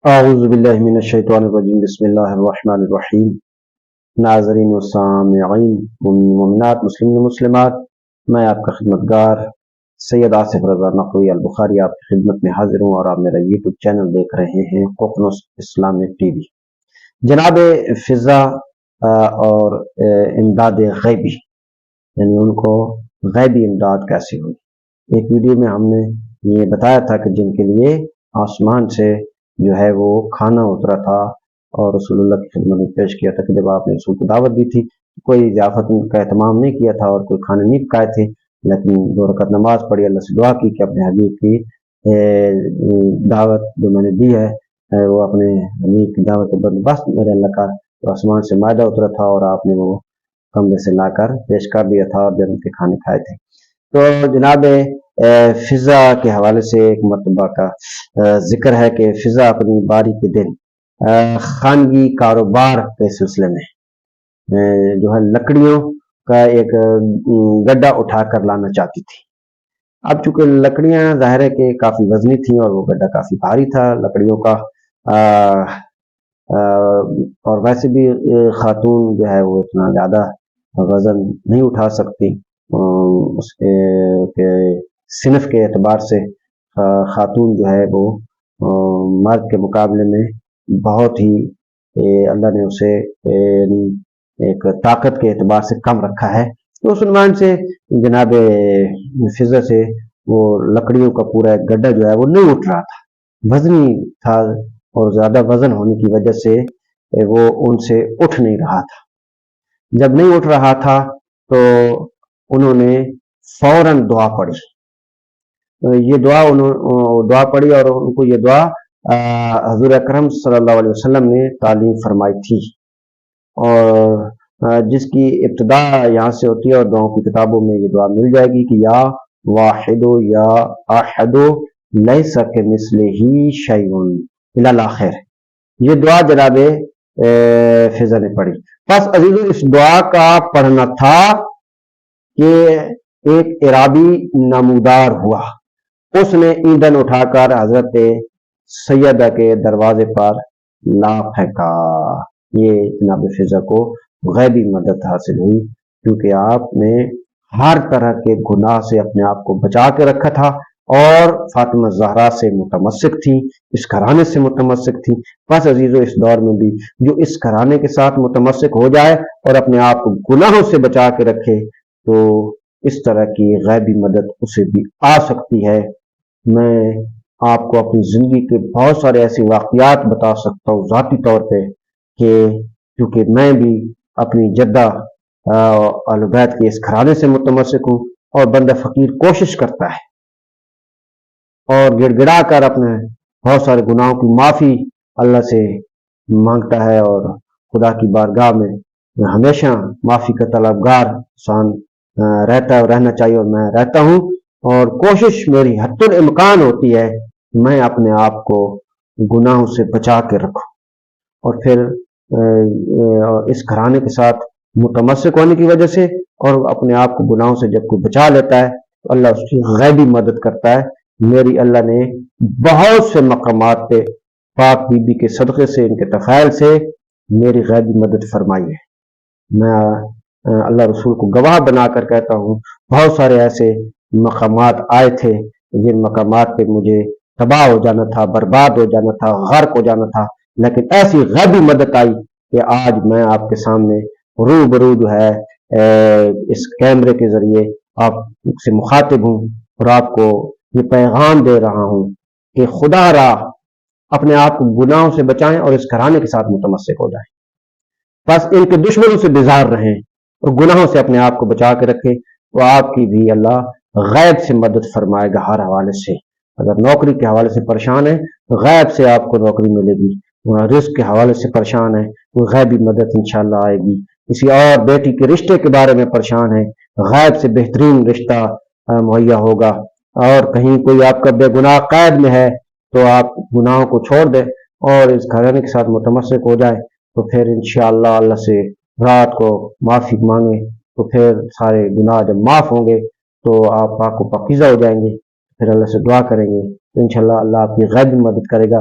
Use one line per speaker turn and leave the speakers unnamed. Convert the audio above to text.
اعوذ باللہ من الشیطان الرجیم، بسم اللہ الرحمن الرحیم۔ ناظرین و سامعین، مومنات، مسلمین و مسلمات، میں آپ کا خدمتگار سید آصف رضا نقوی البخاری آپ کی خدمت میں حاضر ہوں، اور آپ میرا یوٹیوب چینل دیکھ رہے ہیں ققنص اسلامک ٹی وی۔ جناب فضا اور امداد غیبی، یعنی ان کو غیبی امداد کیسے ہوئی، ایک ویڈیو میں ہم نے یہ بتایا تھا کہ جن کے لیے آسمان سے جو ہے وہ کھانا اترا تھا اور رسول اللہ کی خدمت میں پیش کیا تھا کہ جب آپ نے رسول کو دعوت دی تھی، کوئی ضیافت کا اہتمام نہیں کیا تھا اور کوئی کھانے نہیں پکائے تھے، لیکن 2 رکعت نماز پڑھی، اللہ سے دعا کی کہ اپنے حبیب کی دعوت جو میں نے دی ہے وہ اپنے حبیب کی دعوت کے بندوبست میرے اللہ کا، تو آسمان سے مائدہ اترا تھا اور آپ نے وہ کمرے سے لا کر پیش کر دیا تھا اور جنت کے کھانے کھائے تھے۔ تو جناب فضا کے حوالے سے ایک مرتبہ کا ذکر ہے کہ فضا اپنی باری کے دن خانگی کاروبار کے سلسلے میں جو ہے لکڑیوں کا ایک گڈھا اٹھا کر لانا چاہتی تھی۔ اب چونکہ لکڑیاں ظاہر ہے کہ کافی وزنی تھیں اور وہ گڈھا کافی بھاری تھا لکڑیوں کا، اور ویسے بھی خاتون جو ہے وہ اتنا زیادہ وزن نہیں اٹھا سکتی، اس کے صنف کے اعتبار سے خاتون جو ہے وہ مرد کے مقابلے میں بہت ہی اللہ نے اسے یعنی ایک طاقت کے اعتبار سے کم رکھا ہے۔ تو اس عنوان سے جناب فضا سے وہ لکڑیوں کا پورا ایک گڈھا جو ہے وہ نہیں اٹھ رہا تھا، وزنی تھا اور زیادہ وزن ہونے کی وجہ سے وہ ان سے اٹھ نہیں رہا تھا۔ جب نہیں اٹھ رہا تھا تو انہوں نے فوراً دعا پڑھی، یہ دعا پڑھی اور ان کو یہ دعا حضور اکرم صلی اللہ علیہ وسلم نے تعلیم فرمائی تھی، اور جس کی ابتدا یہاں سے ہوتی ہے اور دعاؤں کی کتابوں میں یہ دعا مل جائے گی کہ یا واحد یا احد لیس کمثلہ شیء الی الاخر۔ یہ دعا جناب فضا نے پڑھی۔ بس عزیزو، اس دعا کا پڑھنا تھا کہ ایک عرابی نمودار ہوا، اس نے ایندھن اٹھا کر حضرت سیدہ کے دروازے پر لا پھینکا۔ یہ جناب فضا کو غیبی مدد حاصل ہوئی، کیونکہ آپ نے ہر طرح کے گناہ سے اپنے آپ کو بچا کے رکھا تھا اور فاطمہ زہرا سے متمسک تھی، اس گھرانے سے متمسک تھی۔ بس عزیزو، اس دور میں بھی جو اس گھرانے کے ساتھ متمسک ہو جائے اور اپنے آپ کو گناہوں سے بچا کے رکھے تو اس طرح کی غیبی مدد اسے بھی آ سکتی ہے۔ میں آپ کو اپنی زندگی کے بہت سارے ایسے واقعات بتا سکتا ہوں ذاتی طور پہ، کہ کیونکہ میں بھی اپنی جدہ اہل بیت کے اس گھرانے سے متمسک ہوں، اور بندہ فقیر کوشش کرتا ہے اور گڑ گڑا کر اپنے بہت سارے گناہوں کی معافی اللہ سے مانگتا ہے، اور خدا کی بارگاہ میں ہمیشہ معافی کا طلبگار انسان رہتا ہے اور رہنا چاہیے، اور میں رہتا ہوں، اور کوشش میری حد الامکان ہوتی ہے کہ میں اپنے آپ کو گناہوں سے بچا کے رکھوں، اور پھر اس گھرانے کے ساتھ متمسک ہونے کی وجہ سے اور اپنے آپ کو گناہوں سے جب کوئی بچا لیتا ہے تو اللہ اس کی غیبی مدد کرتا ہے۔ میری اللہ نے بہت سے مقامات پہ پاک بی بی کے صدقے سے، ان کے تفائل سے میری غیبی مدد فرمائی ہے۔ میں اللہ رسول کو گواہ بنا کر کہتا ہوں، بہت سارے ایسے مقامات آئے تھے جن مقامات پہ مجھے تباہ ہو جانا تھا، برباد ہو جانا تھا، غرق ہو جانا تھا، لیکن ایسی غیبی مدد آئی کہ آج میں آپ کے سامنے روبرو جو ہے اس کیمرے کے ذریعے آپ سے مخاطب ہوں، اور آپ کو یہ پیغام دے رہا ہوں کہ خدا را اپنے آپ کو گناہوں سے بچائیں اور اس گھرانے کے ساتھ متمسک ہو جائیں۔ بس ان کے دشمنوں سے بیزار رہیں اور گناہوں سے اپنے آپ کو بچا کے رکھیں، تو آپ کی بھی اللہ غیب سے مدد فرمائے گا ہر حوالے سے۔ اگر نوکری کے حوالے سے پریشان ہے تو غیب سے آپ کو نوکری ملے گی، رزق کے حوالے سے پریشان ہے تو غیبی مدد انشاءاللہ آئے گی، کسی اور بیٹی کے رشتے کے بارے میں پریشان ہے غیب سے بہترین رشتہ مہیا ہوگا، اور کہیں کوئی آپ کا بے گناہ قید میں ہے تو آپ گناہوں کو چھوڑ دیں اور اس گھرانے کے ساتھ متمسک ہو جائیں، تو پھر انشاءاللہ اللہ سے رات کو معافی مانگیں، تو پھر سارے گناہ جب معاف ہوں گے تو آپ پاک و پاکیزہ ہو جائیں گے، پھر اللہ سے دعا کریں گے تو انشاءاللہ اللہ آپ کی غیبی مدد کرے گا۔